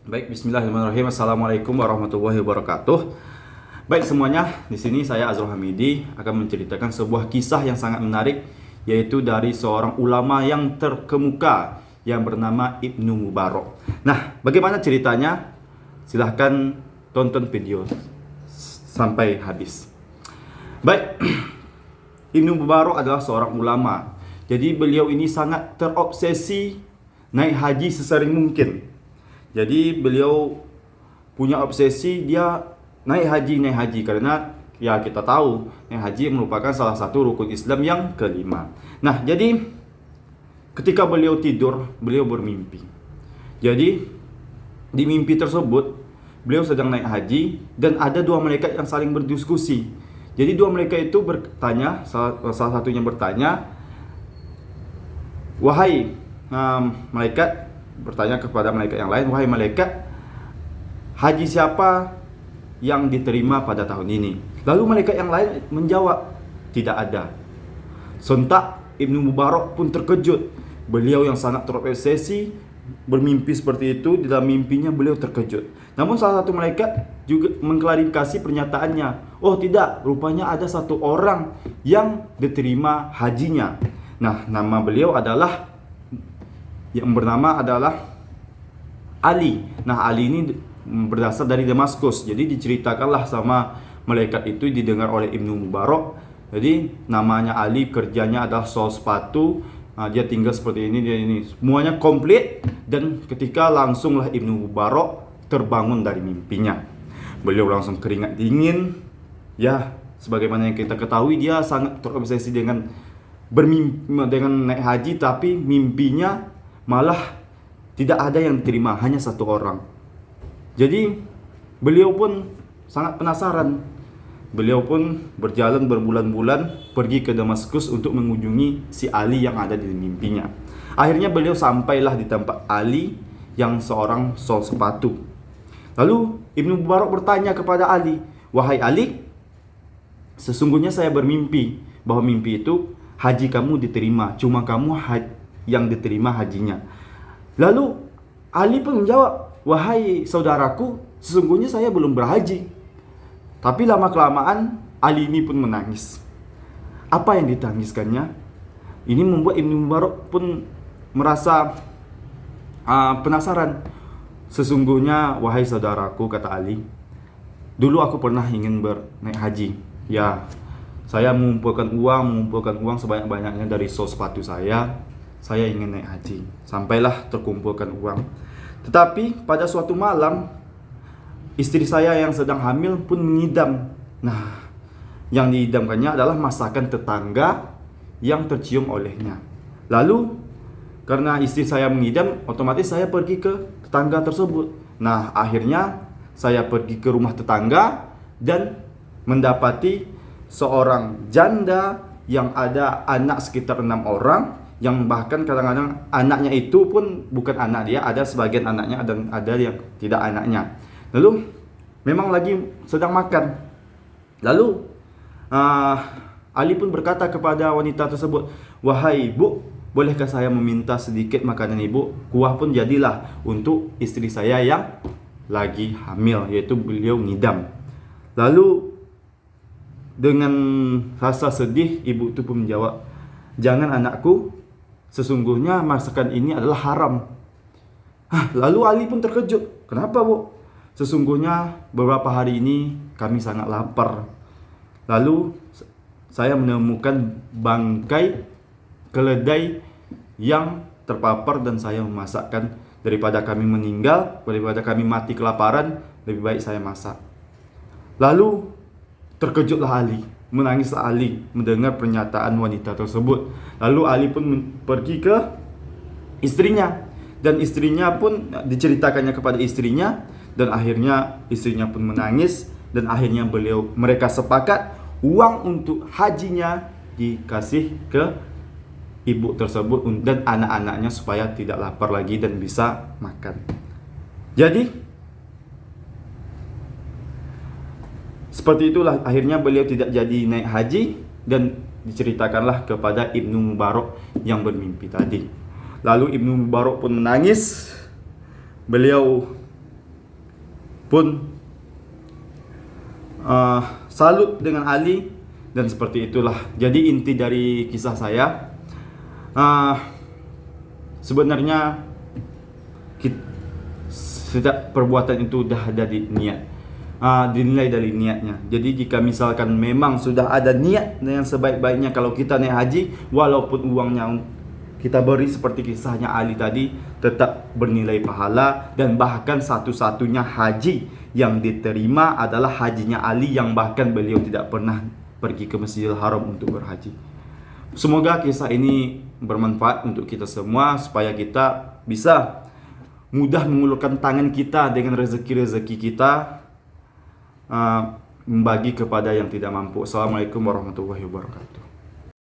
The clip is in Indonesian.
Baik, bismillahirrahmanirrahim. Assalamualaikum warahmatullahi wabarakatuh. Baik semuanya, di sini saya Azrul Hamidi akan menceritakan sebuah kisah yang sangat menarik, yaitu dari seorang ulama yang terkemuka yang bernama Ibnu Mubarak. Nah, bagaimana ceritanya? Silahkan tonton video sampai habis. Baik, Ibnu Mubarak adalah seorang ulama. Jadi beliau ini sangat terobsesi naik haji sesering mungkin. Jadi beliau punya obsesi dia naik haji karena ya kita tahu naik haji merupakan salah satu rukun Islam yang kelima. Nah, jadi ketika beliau tidur, beliau bermimpi. Jadi di mimpi tersebut beliau sedang naik haji dan ada dua malaikat yang saling berdiskusi. Jadi dua malaikat itu bertanya, salah satunya bertanya, "Wahai malaikat," bertanya kepada malaikat yang lain, "Wahai malaikat, haji siapa yang diterima pada tahun ini?" Lalu malaikat yang lain menjawab, "Tidak ada." Sontak Ibnu Mubarak pun terkejut. Beliau yang sangat terobsesi bermimpi seperti itu, di dalam mimpinya beliau terkejut. Namun salah satu malaikat juga mengklarifikasi pernyataannya. "Oh tidak, rupanya ada satu orang yang diterima hajinya." Nah, nama beliau adalah Ali. Nah, Ali ini berasal dari Damaskus. Jadi diceritakanlah sama malaikat itu, didengar oleh Ibnu Mubarak. Jadi namanya Ali, kerjanya adalah sol sepatu. Nah, dia tinggal seperti ini, dia ini. Semuanya komplit. Dan ketika langsunglah Ibnu Mubarak terbangun dari mimpinya. Beliau langsung keringat dingin. Ya, sebagaimana yang kita ketahui, dia sangat terobsesi dengan naik haji, tapi mimpinya malah tidak ada yang diterima, hanya satu orang. Jadi beliau pun sangat penasaran. Beliau pun berjalan berbulan-bulan pergi ke Damaskus untuk mengunjungi si Ali yang ada di mimpinya. Akhirnya beliau sampailah di tempat Ali yang seorang sol sepatu. Lalu Ibnu Mubarak bertanya kepada Ali, "Wahai Ali, sesungguhnya saya bermimpi bahwa mimpi itu haji kamu diterima, cuma kamu yang diterima hajinya." Lalu Ali pun menjawab, "Wahai saudaraku, sesungguhnya saya belum berhaji." Tapi lama-kelamaan Ali ini pun menangis. Apa yang ditangiskannya? Ini membuat Ibnu Mubarak pun merasa penasaran. "Sesungguhnya wahai saudaraku," kata Ali, "dulu aku pernah ingin bernaik haji. Ya, saya mengumpulkan uang sebanyak-banyaknya dari sol sepatu saya ingin naik haji. Sampailah terkumpulkan uang. Tetapi pada suatu malam, istri saya yang sedang hamil pun mengidam. Nah, yang diidamkannya adalah masakan tetangga yang tercium olehnya. Lalu, karena istri saya mengidam, otomatis saya pergi ke tetangga tersebut. Nah, akhirnya saya pergi ke rumah tetangga dan mendapati seorang janda yang ada anak sekitar 6 orang, yang bahkan kadang-kadang anaknya itu pun bukan anak dia, ada sebagian anaknya dan ada yang tidak anaknya. Lalu memang lagi sedang makan. Lalu Ali pun berkata kepada wanita tersebut, "Wahai ibu, bolehkah saya meminta sedikit makanan ibu? Kuah pun jadilah untuk istri saya yang lagi hamil," yaitu beliau ngidam. Lalu dengan rasa sedih, ibu itu pun menjawab, "Jangan anakku, sesungguhnya masakan ini adalah haram." Lalu Ali pun terkejut. "Kenapa, Bu?" "Sesungguhnya beberapa hari ini kami sangat lapar. Lalu saya menemukan bangkai keledai yang terpapar dan saya memasakkan. Daripada kami meninggal, daripada kami mati kelaparan, lebih baik saya masak." Lalu terkejutlah Ali, menangislah Ali mendengar pernyataan wanita tersebut. Lalu Ali pun pergi ke istrinya, dan istrinya pun diceritakannya kepada istrinya, dan akhirnya istrinya pun menangis, dan akhirnya mereka sepakat uang untuk hajinya dikasih ke ibu tersebut dan anak-anaknya supaya tidak lapar lagi dan bisa makan. Jadi seperti itulah akhirnya beliau tidak jadi naik haji, dan diceritakanlah kepada Ibnu Mubarak yang bermimpi tadi. Lalu Ibnu Mubarak pun menangis. Beliau pun salut dengan Ali, dan seperti itulah. Jadi inti dari kisah saya, sebenarnya setiap perbuatan itu sudah ada di niat, dinilai dari niatnya. Jadi jika misalkan memang sudah ada niat yang sebaik-baiknya, kalau kita naik haji, walaupun uangnya kita beri seperti kisahnya Ali tadi, tetap bernilai pahala. Dan bahkan satu-satunya haji yang diterima adalah hajinya Ali, yang bahkan beliau tidak pernah pergi ke Masjidil Haram untuk berhaji. Semoga kisah ini bermanfaat untuk kita semua, supaya kita bisa mudah mengulurkan tangan kita dengan rezeki-rezeki kita, membagi kepada yang tidak mampu. Assalamualaikum warahmatullahi wabarakatuh.